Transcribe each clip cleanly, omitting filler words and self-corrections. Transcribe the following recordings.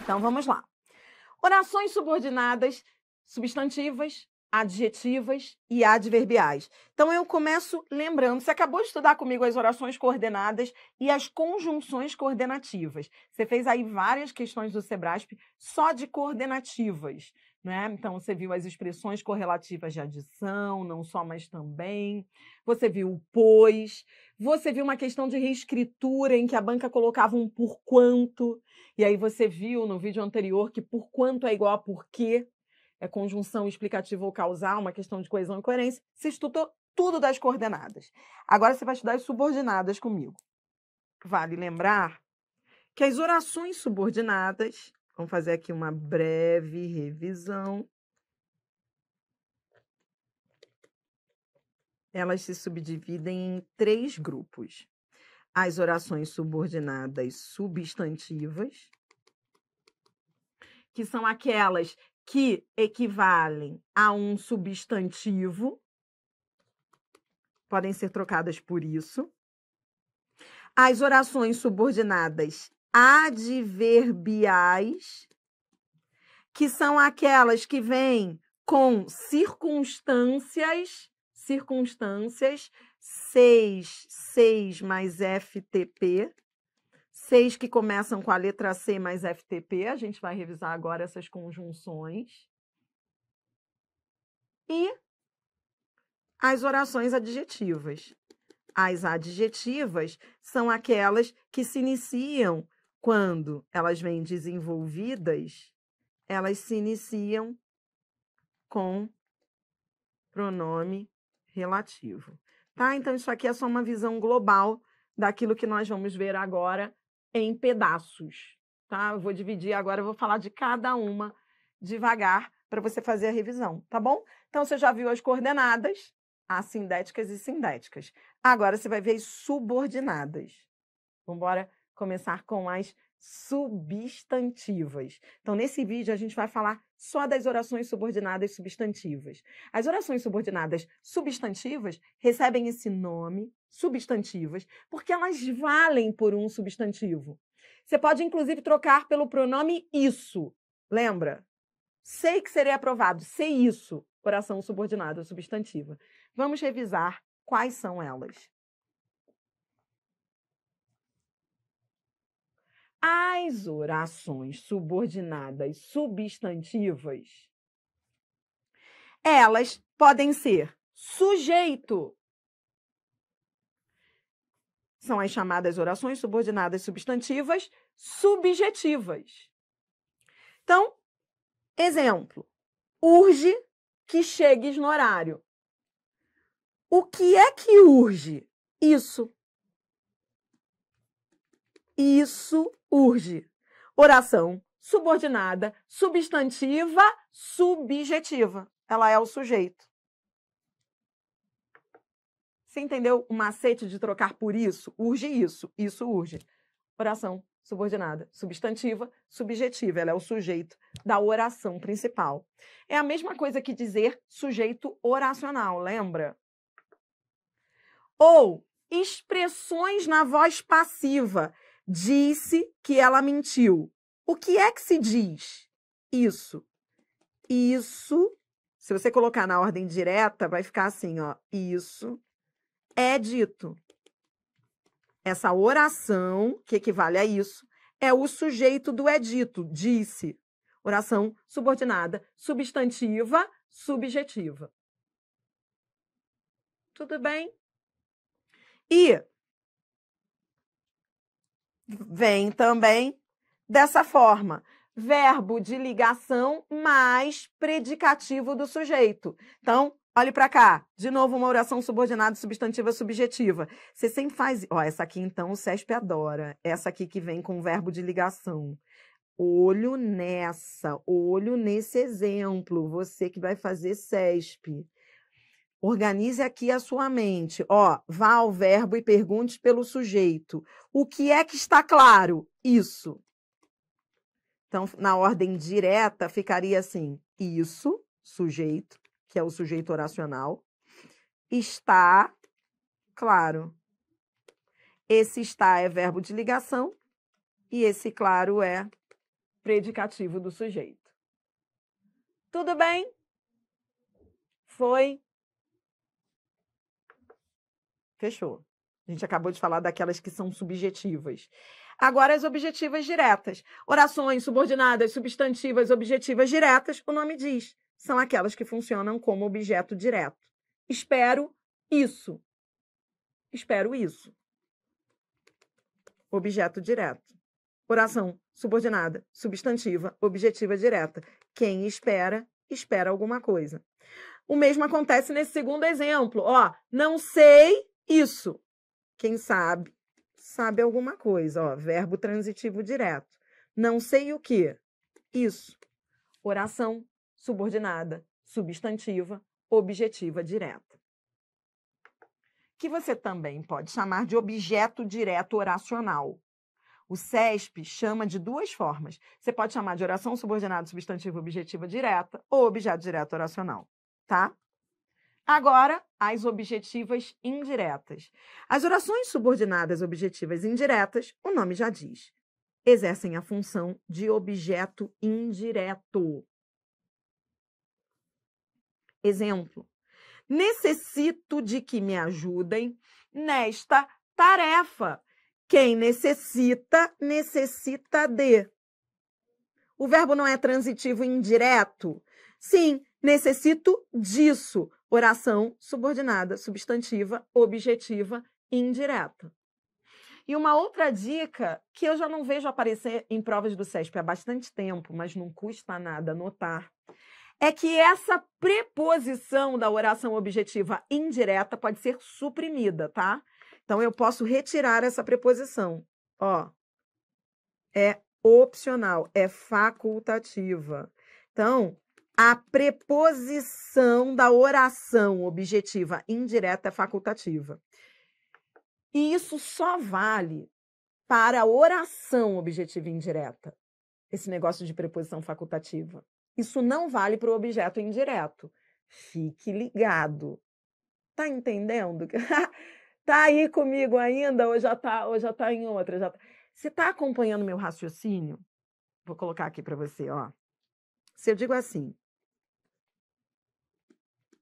Então, vamos lá. Orações subordinadas, substantivas, adjetivas e adverbiais. Então, eu começo lembrando, você acabou de estudar comigo as orações coordenadas e as conjunções coordenativas. Você fez aí várias questões do Sebrasp só de coordenativas, né? Então, você viu as expressões correlativas de adição, não só, mas também. Você viu o pois. Você viu uma questão de reescritura em que a banca colocava um por quanto. E aí você viu no vídeo anterior que por quanto é igual a por quê, é conjunção explicativa ou causal, uma questão de coesão e coerência. Você estudou tudo das coordenadas. Agora você vai estudar as subordinadas comigo. Vale lembrar que as orações subordinadas, vamos fazer aqui uma breve revisão, elas se subdividem em 3 grupos. As orações subordinadas substantivas, que são aquelas que equivalem a um substantivo, podem ser trocadas por isso. As orações subordinadas adverbiais, que são aquelas que vêm com circunstâncias, 6 mais FTP, 6 que começam com a letra C mais FTP, a gente vai revisar agora essas conjunções. E as orações adjetivas. As adjetivas são aquelas que se iniciam quando elas vêm desenvolvidas, elas se iniciam com pronome relativo. Tá? Então, isso aqui é só uma visão global daquilo que nós vamos ver agora em pedaços. Tá? Eu vou dividir agora, eu vou falar de cada uma devagar para você fazer a revisão, tá bom? Então, você já viu as coordenadas, assindéticas e sindéticas. Agora, você vai ver as subordinadas. Vamos embora começar com as substantivas. Então, nesse vídeo, a gente vai falar só das orações subordinadas substantivas. As orações subordinadas substantivas recebem esse nome, substantivas, porque elas valem por um substantivo. Você pode, inclusive, trocar pelo pronome isso. Lembra? Sei que serei aprovado. Sei isso. Oração subordinada substantiva. Vamos revisar quais são elas. As orações subordinadas substantivas, elas podem ser sujeito. São as chamadas orações subordinadas substantivas subjetivas. Então, exemplo, urge que chegues no horário. O que é que urge? Isso. Isso urge. Oração subordinada, substantiva, subjetiva. Ela é o sujeito. Você entendeu o macete de trocar por isso? Urge isso. Isso urge. Oração subordinada, substantiva, subjetiva. Ela é o sujeito da oração principal. É a mesma coisa que dizer sujeito oracional, lembra? Ou expressões na voz passiva. Disse que ela mentiu. O que é que se diz? Isso. Isso, se você colocar na ordem direta, vai ficar assim, ó. Isso é dito. Essa oração, que equivale a isso, é o sujeito do é dito, disse. Oração subordinada, substantiva, subjetiva. Tudo bem? E vem também dessa forma. Verbo de ligação mais predicativo do sujeito. Então, olhe para cá. De novo, uma oração subordinada, substantiva, subjetiva. Você sempre faz... Ó, essa aqui, então, o CESP adora. Essa aqui que vem com verbo de ligação. Olho nessa. Olho nesse exemplo. Você que vai fazer CESP. Organize aqui a sua mente. Ó, vá ao verbo e pergunte pelo sujeito. O que é que está claro? Isso. Então, na ordem direta, ficaria assim: isso, sujeito, que é o sujeito oracional, está claro. Esse está é verbo de ligação e esse claro é predicativo do sujeito. Tudo bem? Foi? Fechou. A gente acabou de falar daquelas que são subjetivas. Agora, as objetivas diretas. Orações subordinadas, substantivas, objetivas diretas, o nome diz. São aquelas que funcionam como objeto direto. Espero isso. Espero isso. Objeto direto. Oração subordinada, substantiva, objetiva direta. Quem espera, espera alguma coisa. O mesmo acontece nesse segundo exemplo. Ó, não sei isso. Quem sabe, sabe alguma coisa. Ó, verbo transitivo direto. Não sei o quê. Isso. Oração subordinada, substantiva, objetiva direta. Que você também pode chamar de objeto direto oracional. O CESP chama de duas formas. Você pode chamar de oração subordinada, substantiva, objetiva direta ou objeto direto oracional, tá? Agora, as objetivas indiretas. As orações subordinadas objetivas indiretas, o nome já diz, exercem a função de objeto indireto. Exemplo: necessito de que me ajudem nesta tarefa. Quem necessita, necessita de. O verbo não é transitivo indireto? Sim, necessito disso. Oração subordinada, substantiva, objetiva, indireta. E uma outra dica que eu já não vejo aparecer em provas do CESP há bastante tempo, mas não custa nada anotar, é que essa preposição da oração objetiva indireta pode ser suprimida, tá? Então, eu posso retirar essa preposição. Ó, é opcional, é facultativa. Então, a preposição da oração objetiva indireta é facultativa. E isso só vale para a oração objetiva indireta, esse negócio de preposição facultativa. Isso não vale para o objeto indireto. Fique ligado. Tá entendendo? Tá aí comigo ainda ou já tá em outra? Você tá acompanhando meu raciocínio? Vou colocar aqui para você, ó. Se eu digo assim,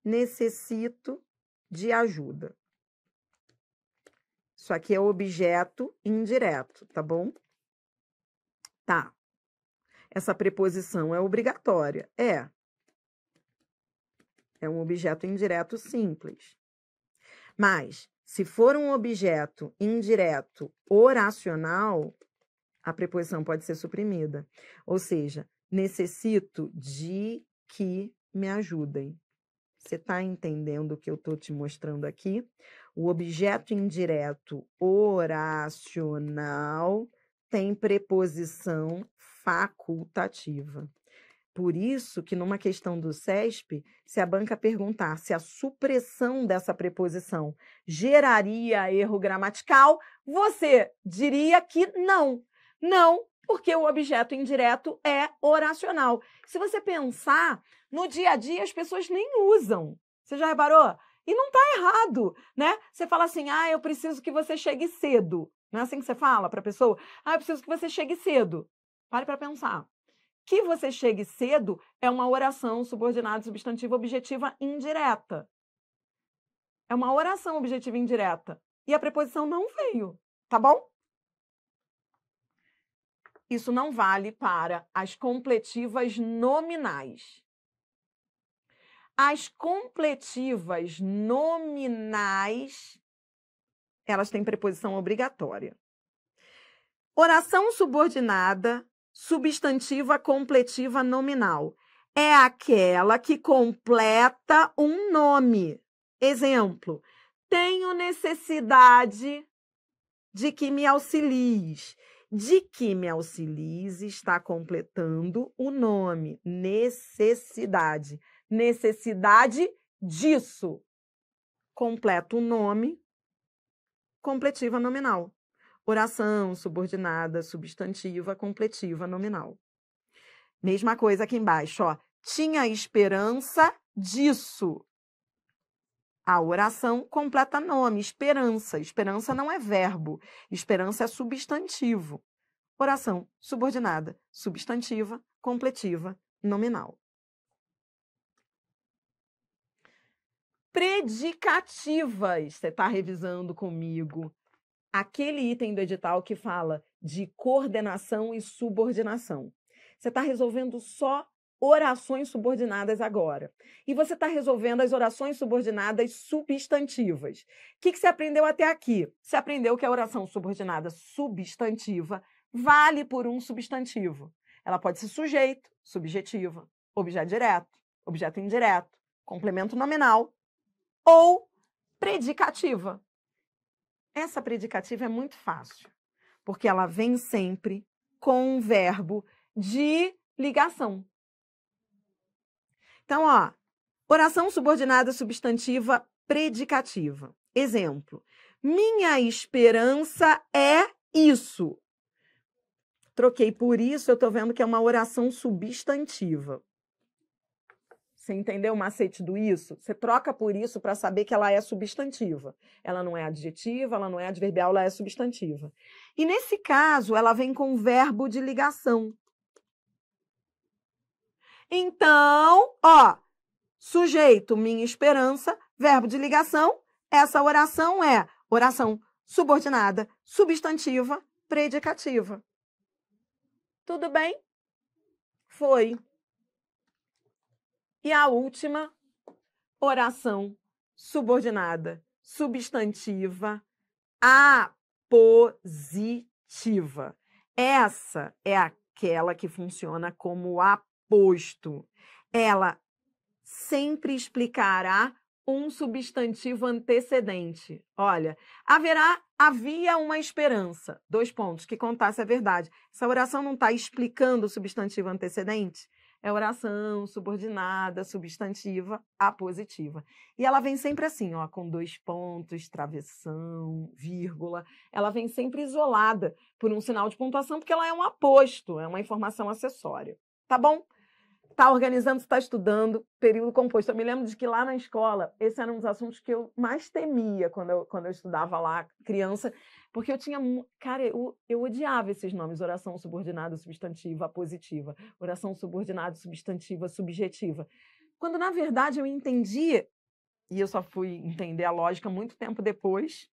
necessito de ajuda. Isso aqui é objeto indireto, tá bom? Tá. Essa preposição é obrigatória? É. É um objeto indireto simples. Mas, se for um objeto indireto oracional, a preposição pode ser suprimida. Ou seja, necessito de que me ajudem. Você está entendendo o que eu estou te mostrando aqui? O objeto indireto oracional tem preposição facultativa. Por isso que, numa questão do CESP, se a banca perguntar se a supressão dessa preposição geraria erro gramatical, você diria que não. Não, porque o objeto indireto é oracional. Se você pensar, no dia a dia as pessoas nem usam. Você já reparou? E não está errado, né? Você fala assim, eu preciso que você chegue cedo. Não é assim que você fala para a pessoa? Eu preciso que você chegue cedo. Pare para pensar. Que você chegue cedo é uma oração subordinada, substantiva, objetiva indireta. É uma oração objetiva indireta. E a preposição não veio, tá bom? Isso não vale para as completivas nominais. As completivas nominais, elas têm preposição obrigatória. Oração subordinada, substantiva completiva nominal. É aquela que completa um nome. Exemplo, tenho necessidade de que me auxilies. De que me auxilies está completando o nome. Necessidade. Necessidade disso. Completa o nome, completiva nominal. Oração subordinada, substantiva, completiva, nominal. Mesma coisa aqui embaixo, ó. Tinha esperança disso. A oração completa nome, esperança. Esperança não é verbo, esperança é substantivo. oração subordinada substantiva, completiva, nominal. Predicativas. Você está revisando comigo aquele item do edital que fala de coordenação e subordinação. Você está resolvendo só orações subordinadas agora. E você está resolvendo as orações subordinadas substantivas. O que você aprendeu até aqui? Você aprendeu que a oração subordinada substantiva vale por um substantivo. Ela pode ser sujeito, subjetiva, objeto direto, objeto indireto, complemento nominal ou predicativa. Essa predicativa é muito fácil, porque ela vem sempre com um verbo de ligação. Então, ó, oração subordinada substantiva predicativa. Exemplo: minha esperança é isso. Troquei por isso, eu estou vendo que é uma oração substantiva. Você entendeu o macete do isso? Você troca por isso para saber que ela é substantiva. Ela não é adjetiva, ela não é adverbial, ela é substantiva. E nesse caso, ela vem com verbo de ligação. Então, ó, sujeito, minha esperança, verbo de ligação, essa oração é oração subordinada, substantiva, predicativa. Tudo bem? Foi. E a última, oração subordinada, substantiva, apositiva. Essa é aquela que funciona como aposto. Ela sempre explicará um substantivo antecedente. Olha, havia uma esperança, 2 pontos, que contasse a verdade. Essa oração não está explicando o substantivo antecedente? É oração subordinada, substantiva, apositiva. E ela vem sempre assim, ó, com 2 pontos, travessão, vírgula. Ela vem sempre isolada por um sinal de pontuação, porque ela é um aposto, é uma informação acessória. Tá bom? Está organizando, está estudando, período composto. Eu me lembro de que lá na escola, esse era um dos assuntos que eu mais temia quando eu estudava lá, criança, porque eu tinha... Cara, eu odiava esses nomes, oração subordinada substantiva, apositiva, oração subordinada substantiva, subjetiva. Quando, na verdade, eu entendi, e eu só fui entender a lógica muito tempo depois,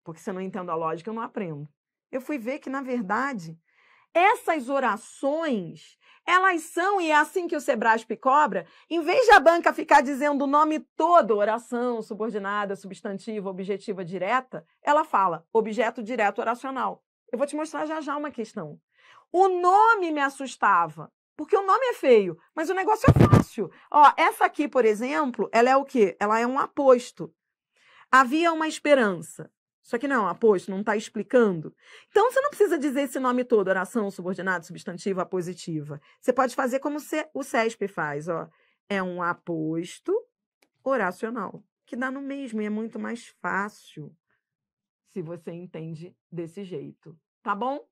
porque se eu não entendo a lógica, eu não aprendo. Eu fui ver que, na verdade, essas orações, elas são, e é assim que o Sebrasp cobra, em vez de a banca ficar dizendo o nome todo, oração, subordinada, substantiva, objetiva, direta, ela fala objeto direto oracional. Eu vou te mostrar já já uma questão. O nome me assustava, porque o nome é feio, mas o negócio é fácil. Ó, essa aqui, por exemplo, ela é o quê? Ela é um aposto. Havia uma esperança. Isso aqui não é um aposto, não está explicando. Então, você não precisa dizer esse nome todo, oração, subordinada, substantiva, apositiva. Você pode fazer como o CESP faz, ó. É um aposto oracional, que dá no mesmo e é muito mais fácil se você entende desse jeito. Tá bom?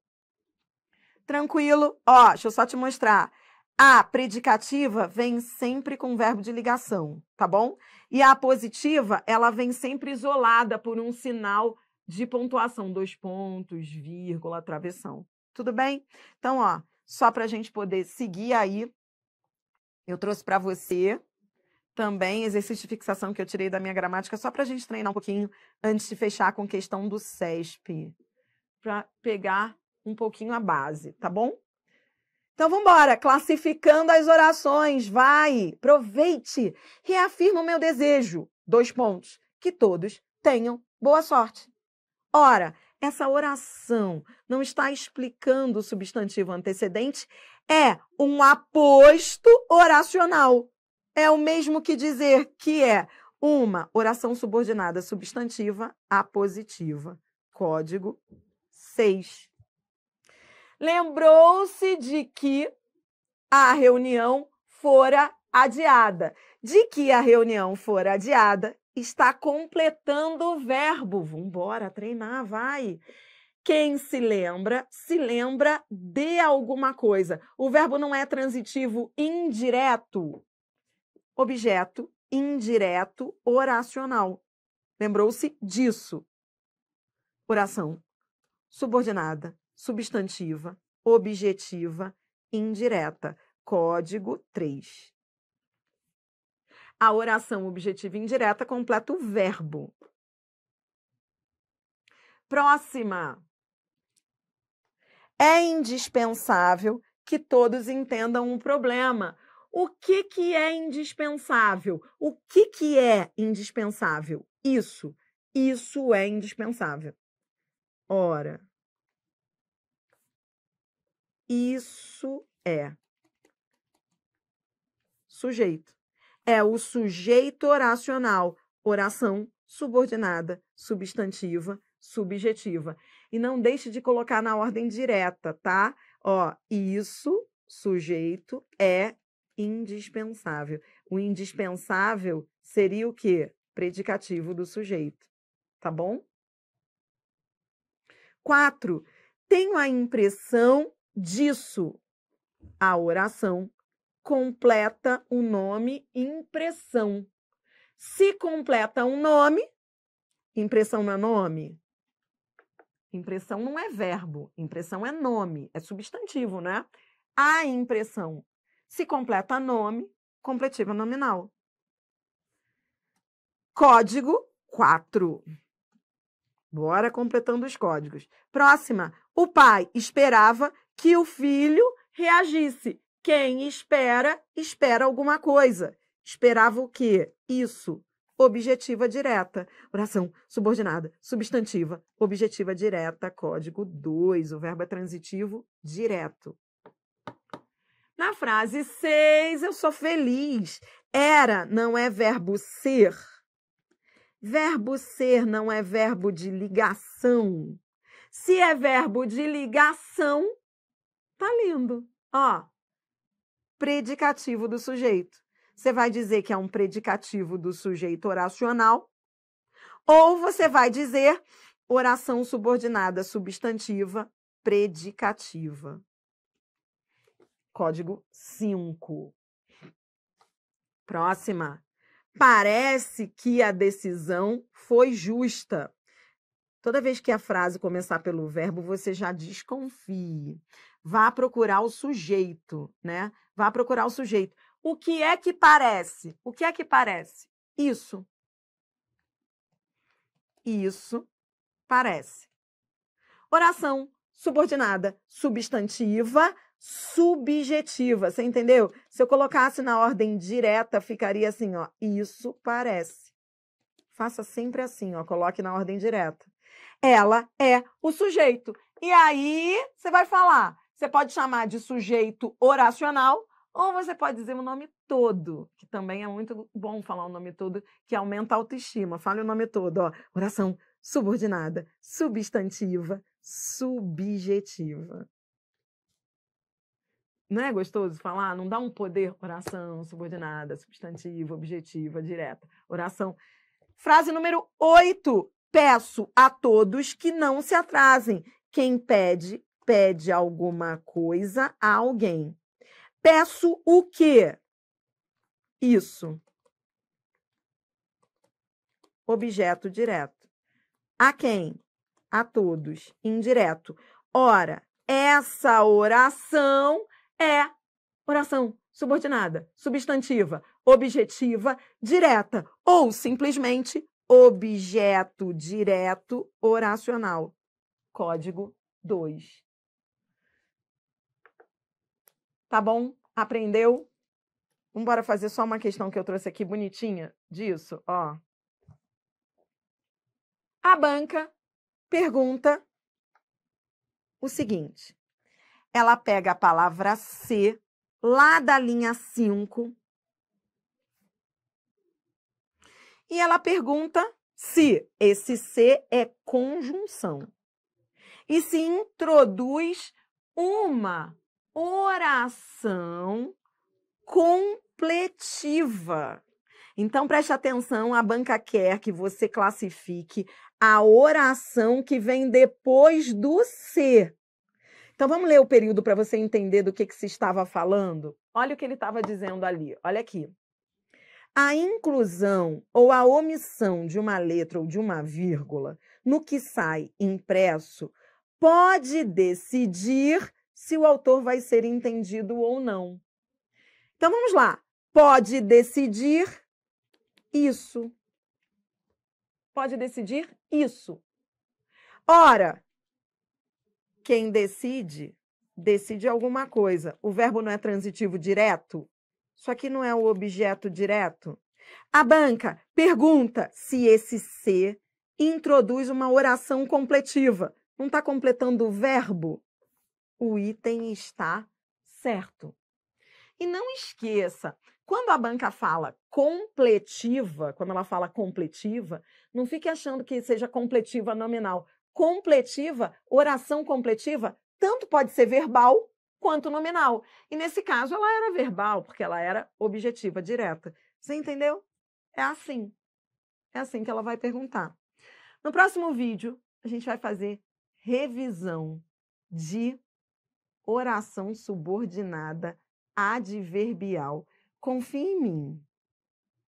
Tranquilo? Ó, deixa eu só te mostrar. A predicativa vem sempre com verbo de ligação, tá bom? E a apositiva, ela vem sempre isolada por um sinal de pontuação, 2 pontos, vírgula, travessão. Tudo bem? Então, ó, só para a gente poder seguir aí, eu trouxe para você também exercício de fixação que eu tirei da minha gramática, só para a gente treinar um pouquinho antes de fechar com questão do CESP, para pegar um pouquinho a base, tá bom? Então, vamos embora, classificando as orações, vai, aproveite, reafirma o meu desejo, 2 pontos, que todos tenham boa sorte. Ora, essa oração não está explicando o substantivo antecedente, é um aposto oracional. É o mesmo que dizer que é uma oração subordinada substantiva apositiva. Código 6. Lembrou-se de que a reunião fora adiada. De que a reunião fora adiada, está completando o verbo. Vambora, treinar, vai. Quem se lembra de alguma coisa. O verbo não é transitivo indireto. Objeto indireto oracional. Lembrou-se disso. Oração subordinada substantiva, objetiva, indireta. Código 3. A oração objetiva indireta completa o verbo. Próxima. É indispensável que todos entendam um problema. O que é indispensável? O que é indispensável? Isso. Isso é indispensável. Ora, isso é sujeito. É o sujeito oracional. Oração subordinada, substantiva, subjetiva. E não deixe de colocar na ordem direta, tá? Ó, isso, sujeito, é indispensável. O indispensável seria o quê? Predicativo do sujeito. Tá bom? 4. Tenho a impressão disso. A oração completa o nome impressão. Se completa um nome, impressão não é nome? Impressão não é verbo, impressão é nome, é substantivo, né? A impressão. Se completa nome, completiva nominal. Código 4. Bora completando os códigos. Próxima. O pai esperava que o filho reagisse. Quem espera, espera alguma coisa. Esperava o quê? Isso. Objetiva direta. Oração subordinada, substantiva, objetiva direta, código 2. O verbo é transitivo direto. Na frase 6, eu sou feliz. Era não é verbo ser. Verbo ser não é verbo de ligação. Se é verbo de ligação, tá lindo. Ó, predicativo do sujeito. Você vai dizer que é um predicativo do sujeito oracional, ou você vai dizer oração subordinada substantiva predicativa. Código 5. Próxima. Parece que a decisão foi justa. Toda vez que a frase começar pelo verbo, você já desconfie. Vá procurar o sujeito, né? Vá procurar o sujeito. O que é que parece? O que é que parece? Isso. Isso parece. Oração subordinada, substantiva, subjetiva. Você entendeu? Se eu colocasse na ordem direta, ficaria assim, ó. Isso parece. Faça sempre assim, ó. Coloque na ordem direta. Ela é o sujeito. E aí, você vai falar. Você pode chamar de sujeito oracional, ou você pode dizer o nome todo, que também é muito bom falar o nome todo, que aumenta a autoestima. Fale o nome todo, ó. Oração subordinada, substantiva, subjetiva. Não é gostoso falar? Não dá um poder? Oração subordinada, substantiva, objetiva, direta. Oração. Frase número 8. Peço a todos que não se atrasem. Quem pede, pede alguma coisa a alguém. Peço o quê? Isso. Objeto direto. A quem? A todos. Indireto. Ora, essa oração é oração subordinada, substantiva, objetiva, direta ou simplesmente objeto direto oracional. Código 2. Tá bom? Aprendeu? Vamos embora fazer só uma questão que eu trouxe aqui bonitinha disso, ó. A banca pergunta o seguinte. Ela pega a palavra ser lá da linha 5 e ela pergunta se esse ser é conjunção e se introduz uma oração completiva. Então, preste atenção, a banca quer que você classifique a oração que vem depois do ser. Então, vamos ler o período para você entender do que se estava falando? Olha o que ele estava dizendo ali, olha aqui. A inclusão ou a omissão de uma letra ou de uma vírgula no que sai impresso pode decidir se o autor vai ser entendido ou não. Então, vamos lá. Pode decidir isso. Pode decidir isso. Ora, quem decide, decide alguma coisa. O verbo não é transitivo direto? Isso aqui não é o objeto direto? A banca pergunta se esse se introduz uma oração completiva. Não está completando o verbo? O item está certo. E não esqueça, quando a banca fala completiva, quando ela fala completiva, não fique achando que seja completiva nominal. Completiva, oração completiva, tanto pode ser verbal quanto nominal. E nesse caso ela era verbal, porque ela era objetiva, direta. Você entendeu? É assim. É assim que ela vai perguntar. No próximo vídeo, a gente vai fazer revisão de oração subordinada adverbial. Confia em mim.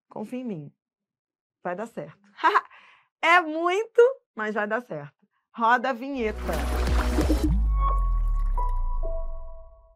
Confia em mim. Vai dar certo. É muito, mas vai dar certo. Roda a vinheta.